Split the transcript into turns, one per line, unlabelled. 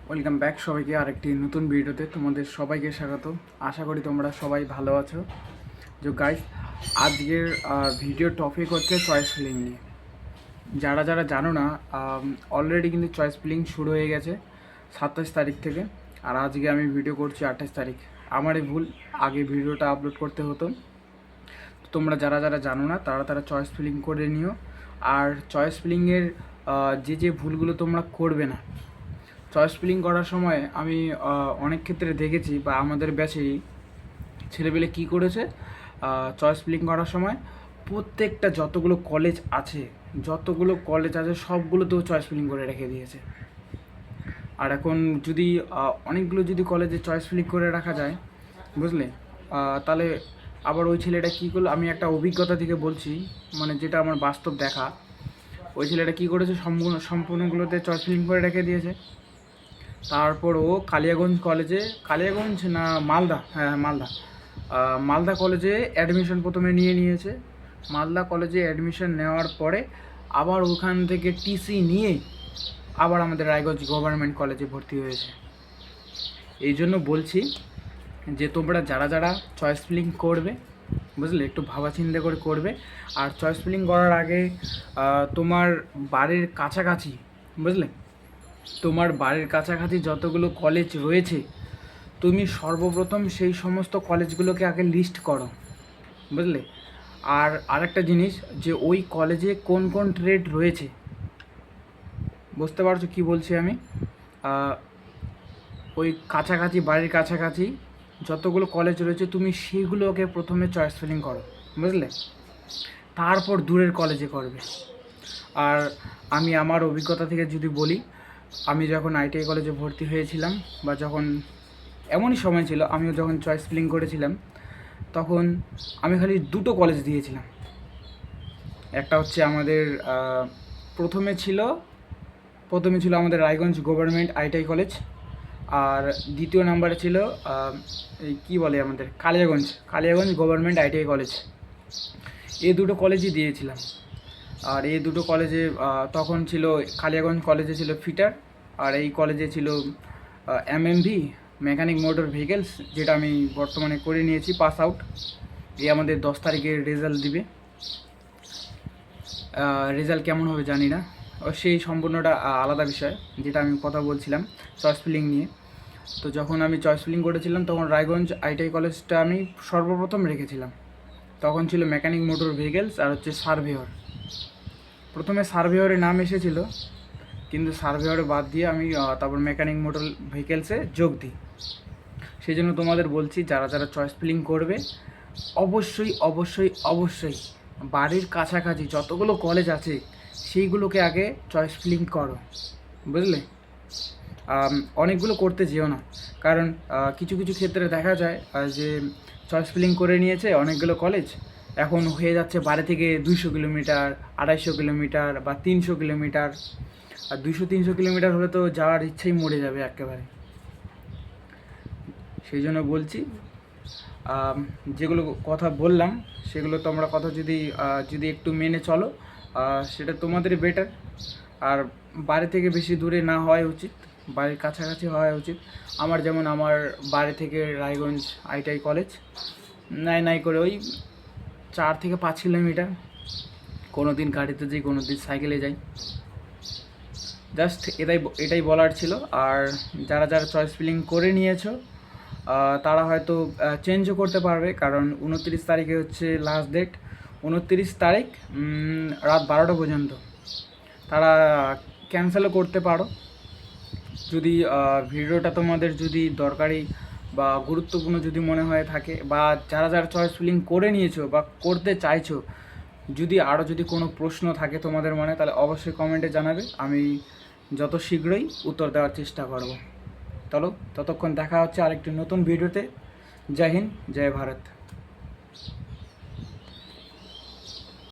Welcome back সবাইকে আরেকটি নতুন ভিডিওতে তোমাদের সবাইকে স্বাগত। আশা করি তোমরা সবাই ভালো আছো। যে গাইস, আজকের ভিডিও টপিক হচ্ছে চয়েস ফিলিং নিয়ে। যারা যারা জানো না, অলরেডি কিন্তু চয়েস ফিলিং শুরু হয়ে গেছে 27 তারিখ থেকে। আর আজকে আমি ভিডিও করছি 28 তারিখ। আমারই ভুল, আগে ভিডিওটা আপলোড করতে হতো। তোমরা যারা যারা জানো না তারা তারা চয়েস ফিলিং করে নিও। আর চয়েস ফিলিংয়ের যে ভুলগুলো তোমরা করবে না, চয়েস ফিলিং করার সময় আমি অনেক ক্ষেত্রে দেখেছি বা আমাদের ব্যাচেই ছেলেপেলে কী করেছে, চয়েস ফিলিং করার সময় প্রত্যেকটা যতগুলো কলেজ আছে সবগুলোতেও চয়েস ফিলিং করে রেখে দিয়েছে। আর এখন যদি অনেকগুলো যদি কলেজে চয়েস ফিলিং করে রাখা যায়, বুঝলে, তাহলে আবার ওই ছেলেটা কী করলো, আমি একটা অভিজ্ঞতা থেকে বলছি, মানে যেটা আমার বাস্তব দেখা। ওই ছেলেটা কী করেছে, সম্পূর্ণগুলোতে চয়েস ফিলিং করে রেখে দিয়েছে। তারপর ও কালিয়াগঞ্জ না মালদা, হ্যাঁ মালদা কলেজে অ্যাডমিশন প্রথমে নিয়েছে। মালদা কলেজে অ্যাডমিশন নেওয়ার পরে আবার ওখান থেকে টিসি নিয়ে আবার আমাদের রায়গঞ্জ গভর্নমেন্ট কলেজে ভর্তি হয়েছে। এই জন্য বলছি যে তোমরা যারা যারা চয়েস ফিলিং করবে, বুঝলে, একটু ভাবাচিন্তা করে করবে। আর চয়েস ফিলিং করার আগে তোমার বাড়ির কাছাকাছি, বুঝলে, তোমার বাড়ির কাছাকাছি যতগুলো কলেজ রয়েছে, তুমি সর্বপ্রথম সেই সমস্ত কলেজগুলোকে আগে লিস্ট করো, বুঝলে। আর আরেকটা জিনিস, যে ওই কলেজে কোন কোন ট্রেড রয়েছে, বুঝতে পারছো কি বলছি আমি? ওই বাড়ির কাছাকাছি যতগুলো কলেজ রয়েছে তুমি সেগুলোকে প্রথমে চয়েস ফিলিং করো, বুঝলে, তারপর দূরের কলেজে করবে। আর আমি আমার অভিজ্ঞতা থেকে যদি বলি, আমি যখন আইটিআই কলেজে ভর্তি হয়েছিলাম, বা যখন এমনই সময় ছিল আমিও যখন চয়েস ফিলিং করেছিলাম, তখন আমি খালি দুটো কলেজ দিয়েছিলাম। একটা হচ্ছে আমাদের প্রথমে ছিল আমাদের রায়গঞ্জ গভর্নমেন্ট আইটিআই কলেজ, আর দ্বিতীয় নাম্বারে ছিল এই কী বলে আমাদের কালিয়াগঞ্জ গভর্নমেন্ট আইটিআই কলেজ। এই দুটো কলেজই দিয়েছিলাম। আর এই দুটো কলেজে তখন ছিল, কালিয়াগঞ্জ কলেজে ছিল ফিটার, আর এই কলেজে ছিল এমএমভি, মেকানিক মোটর ভেহিকেলস, যেটা আমি বর্তমানে করে নিয়েছি, পাস আউট। এই আমাদের 10 তারিখে রেজাল্ট দিবে। রেজাল্ট কেমন হবে জানি না, সেই সম্পূর্ণটা আলাদা বিষয়, যেটা আমি কথা বলছিলাম চয়েস ফিলিং নিয়ে। তো যখন আমি চয়েস ফিলিং করেছিলাম তখন রায়গঞ্জ আইটিআই কলেজটা আমি সর্বপ্রথম রেখেছিলাম। তখন ছিল মেকানিক মোটর ভেহিকেলস আর হচ্ছে সার্ভেয়র। প্রথমে সার্ভেয়রের নাম এসেছিল, কিন্তু সার্ভেয়রে বাদ দিয়ে আমি তারপর মেকানিক মোটর ভেহিকেলসে যোগ দিই। সেই জন্য তোমাদের বলছি, যারা যারা চয়েস ফিলিং করবে, অবশ্যই অবশ্যই অবশ্যই বাড়ির কাছাকাছি যতগুলো কলেজ আছে সেইগুলোকে আগে চয়েস ফিলিং করো, বুঝলে। অনেকগুলো করতে যেও না, কারণ কিছু কিছু ক্ষেত্রে দেখা যায় যে চয়েস ফিলিং করে নিয়েছে অনেকগুলো কলেজ, এখন হয়ে যাচ্ছে বাড়ি থেকে 200 কিলোমিটার, 250 কিলোমিটার বা 300 কিলোমিটার। আর 200-300 কিলোমিটার হলে তো যাওয়ার ইচ্ছেই মরে যাবে একেবারে। সেই জন্য বলছি, যেগুলো কথা বললাম সেগুলো তোমরা কথা যদি একটু মেনে চলো, সেটা তোমাদেরই বেটার। আর বাড়ি থেকে বেশি দূরে না হওয়াই উচিত, বাড়ির কাছাকাছি হওয়া উচিত। যেমন আমার বাড়ি থেকে রায়গঞ্জ আইটিআই কলেজ নাই করে ওই 4 থেকে 5 কিলোমিটার। কোনো দিন গাড়িতে যাই, কোনো দিন সাইকেলে যাই। জাস্ট এটাই বলার ছিল। আর যারা যারা চয়েস ফিলিং করে নিয়েছো, তারা হয়তো চেঞ্জও করতে পারবে, কারণ 29 তারিখে হচ্ছে লাস্ট ডেট। 29 তারিখ রাত 12টা পর্যন্ত তারা ক্যান্সেলও করতে পারো। যদি ভিডিওটা তোমাদের যদি দরকারি বা গুরুত্বপূর্ণ যদি মনে হয়ে থাকে, বা যারা যারা চয়েস ফিলিং করে নিয়েছো বা করতে চাইছো, যদি কোনো প্রশ্ন থাকে তোমাদের মনে, তাহলে অবশ্যই কমেন্টে জানাবে। আমি যত শীঘ্রই উত্তর দেওয়ার চেষ্টা করব। চলো, ততক্ষণ দেখা হচ্ছে আরেকটি নতুন ভিডিওতে। জয় হিন্দ, জয় ভারত।